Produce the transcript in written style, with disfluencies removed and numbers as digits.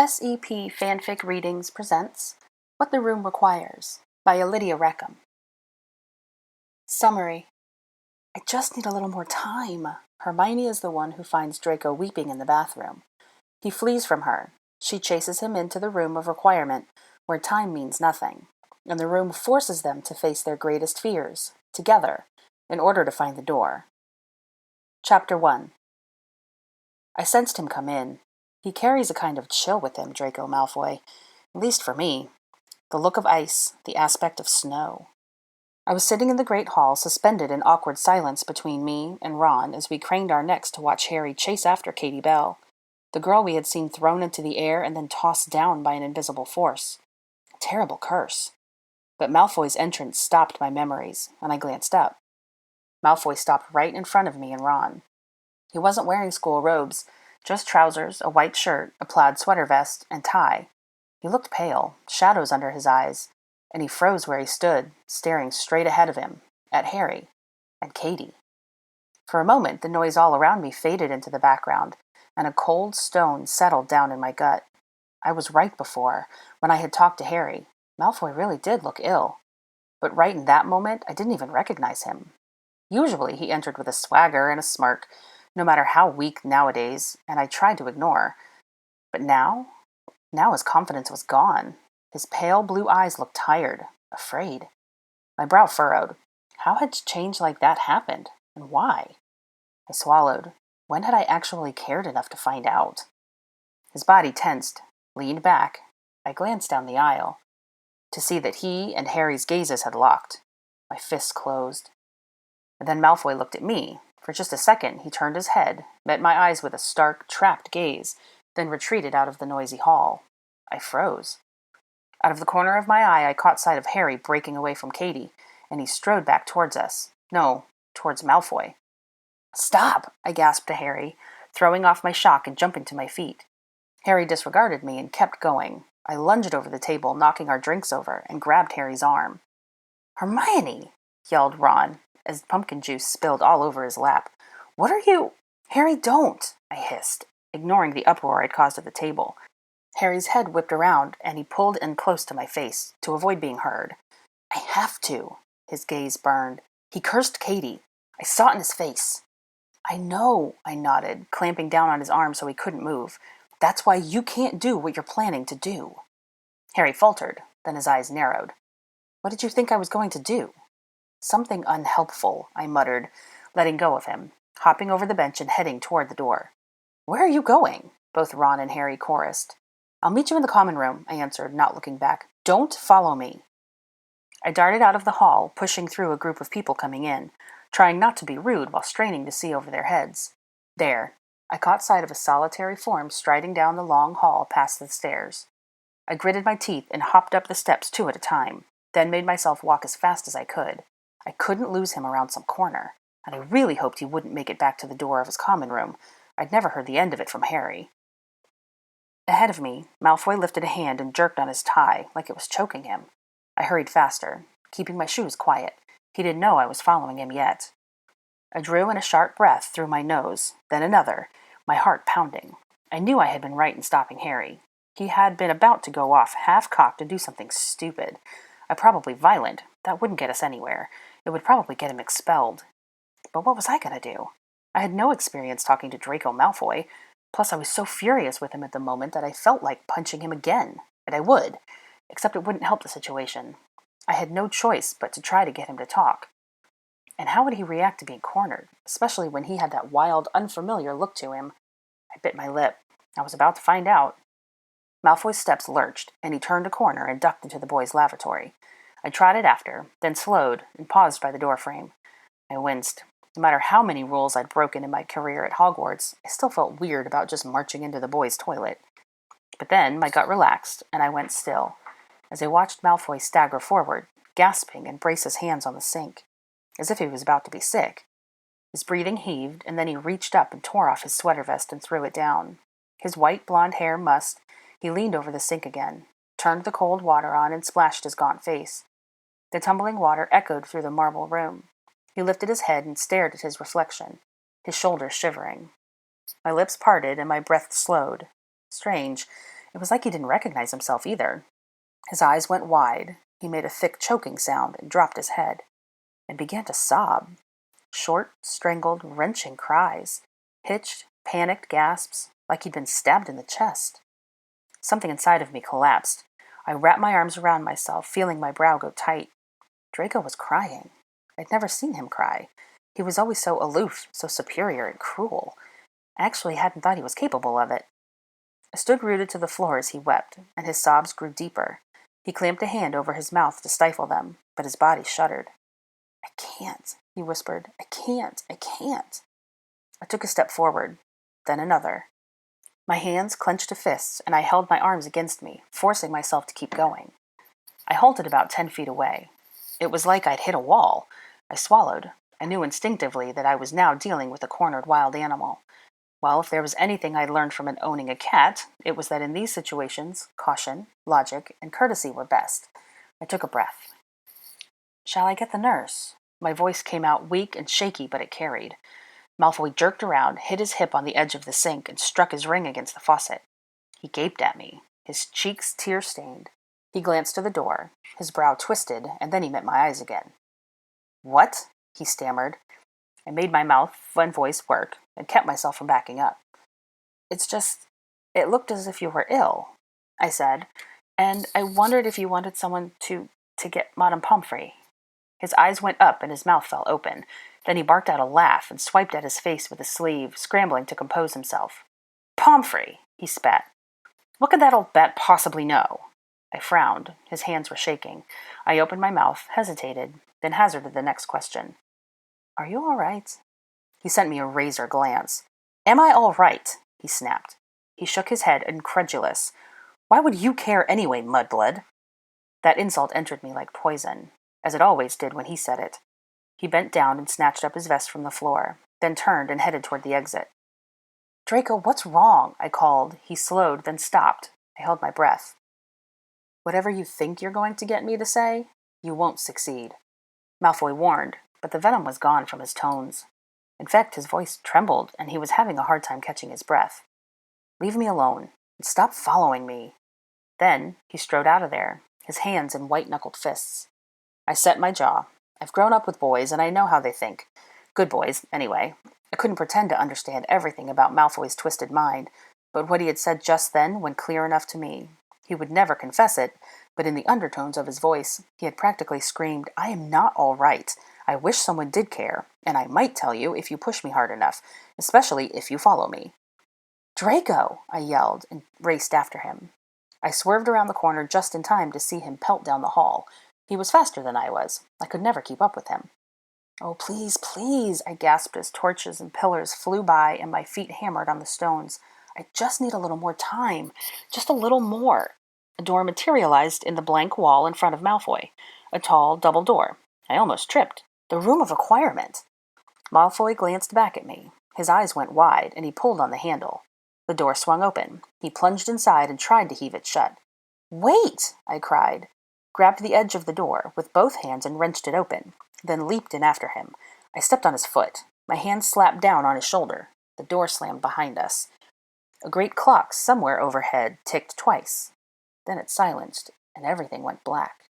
SEP Fanfic Readings presents What the Room Requires by Alydia Rackham. Summary. I just need a little more time. Hermione is the one who finds Draco weeping in the bathroom. He flees from her. She chases him into the room of requirement, where time means nothing, and the room forces them to face their greatest fears, together, in order to find the door. Chapter 1. I sensed him come in. He carries a kind of chill with him, Draco Malfoy. At least for me. The look of ice, the aspect of snow. I was sitting in the great hall, suspended in awkward silence between me and Ron as we craned our necks to watch Harry chase after Katie Bell, the girl we had seen thrown into the air and then tossed down by an invisible force. A terrible curse. But Malfoy's entrance stopped my memories, and I glanced up. Malfoy stopped right in front of me and Ron. He wasn't wearing school robes, just trousers, a white shirt, a plaid sweater vest, and tie. He looked pale, shadows under his eyes, and he froze where he stood, staring straight ahead of him, at Harry, and Katie. For a moment, the noise all around me faded into the background, and a cold stone settled down in my gut. I was right before, when I had talked to Harry. Malfoy really did look ill. But right in that moment, I didn't even recognize him. Usually he entered with a swagger and a smirk, no matter how weak nowadays, and I tried to ignore. But now his confidence was gone. His pale blue eyes looked tired, afraid. My brow furrowed. How had change like that happened, and why? I swallowed. When had I actually cared enough to find out? His body tensed, leaned back. I glanced down the aisle, to see that he and Harry's gazes had locked. My fists closed. And then Malfoy looked at me. For just a second, he turned his head, met my eyes with a stark, trapped gaze, then retreated out of the noisy hall. I froze. Out of the corner of my eye, I caught sight of Harry breaking away from Katie, and he strode back towards us. No, towards Malfoy. "Stop!" I gasped to Harry, throwing off my shock and jumping to my feet. Harry disregarded me and kept going. I lunged over the table, knocking our drinks over, and grabbed Harry's arm. "Hermione!" yelled Ron, as pumpkin juice spilled all over his lap. "What are you—" "Harry, don't!" I hissed, ignoring the uproar I'd caused at the table. Harry's head whipped around, and he pulled in close to my face, to avoid being heard. "I have to." His gaze burned. "He cursed Katie. I saw it in his face." "I know," I nodded, clamping down on his arm so he couldn't move. "That's why you can't do what you're planning to do." Harry faltered, then his eyes narrowed. "What did you think I was going to do?" "Something unhelpful," I muttered, letting go of him, hopping over the bench and heading toward the door. "Where are you going?" both Ron and Harry chorused. "I'll meet you in the common room," I answered, not looking back. "Don't follow me." I darted out of the hall, pushing through a group of people coming in, trying not to be rude while straining to see over their heads. There, I caught sight of a solitary form striding down the long hall past the stairs. I gritted my teeth and hopped up the steps 2 at a time, then made myself walk as fast as I could. I couldn't lose him around some corner, and I really hoped he wouldn't make it back to the door of his common room. I'd never heard the end of it from Harry. Ahead of me, Malfoy lifted a hand and jerked on his tie, like it was choking him. I hurried faster, keeping my shoes quiet. He didn't know I was following him yet. I drew in a sharp breath through my nose, then another, my heart pounding. I knew I had been right in stopping Harry. He had been about to go off half-cocked and do something stupid. Probably violent. That wouldn't get us anywhere. It would probably get him expelled. But what was I going to do? I had no experience talking to Draco Malfoy. Plus, I was so furious with him at the moment that I felt like punching him again. And I would. Except it wouldn't help the situation. I had no choice but to try to get him to talk. And how would he react to being cornered, especially when he had that wild, unfamiliar look to him? I bit my lip. I was about to find out. Malfoy's steps lurched, and he turned a corner and ducked into the boys' lavatory. I trotted after, then slowed and paused by the doorframe. I winced. No matter how many rules I'd broken in my career at Hogwarts, I still felt weird about just marching into the boys' toilet. But then my gut relaxed, and I went still, as I watched Malfoy stagger forward, gasping and brace his hands on the sink, as if he was about to be sick. His breathing heaved, and then he reached up and tore off his sweater vest and threw it down. His white blonde hair mussed. He leaned over the sink again, turned the cold water on, and splashed his gaunt face. The tumbling water echoed through the marble room. He lifted his head and stared at his reflection, his shoulders shivering. My lips parted and my breath slowed. Strange. It was like he didn't recognize himself either. His eyes went wide, he made a thick choking sound and dropped his head, and began to sob. Short, strangled, wrenching cries. Hitched, panicked gasps, like he'd been stabbed in the chest. Something inside of me collapsed. I wrapped my arms around myself, feeling my brow go tight. Draco was crying. I'd never seen him cry. He was always so aloof, so superior and cruel. I actually hadn't thought he was capable of it. I stood rooted to the floor as he wept, and his sobs grew deeper. He clamped a hand over his mouth to stifle them, but his body shuddered. "I can't," he whispered. "I can't. I can't." I took a step forward, then another. My hands clenched to fists, and I held my arms against me, forcing myself to keep going. I halted about 10 feet away. It was like I'd hit a wall. I swallowed. I knew instinctively that I was now dealing with a cornered wild animal. Well, if there was anything I'd learned from owning a cat, it was that in these situations, caution, logic, and courtesy were best. I took a breath. "Shall I get the nurse?" My voice came out weak and shaky, but it carried. Malfoy jerked around, hit his hip on the edge of the sink, and struck his ring against the faucet. He gaped at me, his cheeks tear-stained. He glanced to the door, his brow twisted, and then he met my eyes again. "What?" he stammered. I made my mouth and voice work, and kept myself from backing up. It looked as if you were ill," I said, "and I wondered if you wanted someone to get Madame Pomfrey." His eyes went up and his mouth fell open. Then he barked out a laugh and swiped at his face with his sleeve, scrambling to compose himself. "Pomfrey!" he spat. "What could that old bat possibly know?" I frowned. His hands were shaking. I opened my mouth, hesitated, then hazarded the next question. "Are you all right?" He sent me a razor glance. "Am I all right?" he snapped. He shook his head, incredulous. "Why would you care anyway, mudblood?" That insult entered me like poison, as it always did when he said it. He bent down and snatched up his vest from the floor, then turned and headed toward the exit. "Draco, what's wrong?" I called. He slowed, then stopped. I held my breath. "Whatever you think you're going to get me to say, you won't succeed," Malfoy warned, but the venom was gone from his tones. In fact, his voice trembled, and he was having a hard time catching his breath. "Leave me alone, and stop following me." Then he strode out of there, his hands in white-knuckled fists. I set my jaw. I've grown up with boys, and I know how they think. Good boys, anyway. I couldn't pretend to understand everything about Malfoy's twisted mind, but what he had said just then went clear enough to me. He would never confess it, but in the undertones of his voice, he had practically screamed, "I am not all right. I wish someone did care, and I might tell you if you push me hard enough, especially if you follow me." "Draco!" I yelled and raced after him. I swerved around the corner just in time to see him pelt down the hall. He was faster than I was. I could never keep up with him. "Oh, please, please," I gasped as torches and pillars flew by and my feet hammered on the stones. "I just need a little more time. Just a little more." A door materialized in the blank wall in front of Malfoy. A tall, double door. I almost tripped. The room of requirement. Malfoy glanced back at me. His eyes went wide, and he pulled on the handle. The door swung open. He plunged inside and tried to heave it shut. "Wait!" I cried, grabbed the edge of the door with both hands and wrenched it open, then leaped in after him. I stepped on his foot. My hand slapped down on his shoulder. The door slammed behind us. A great clock somewhere overhead ticked twice. Then it silenced, and everything went black.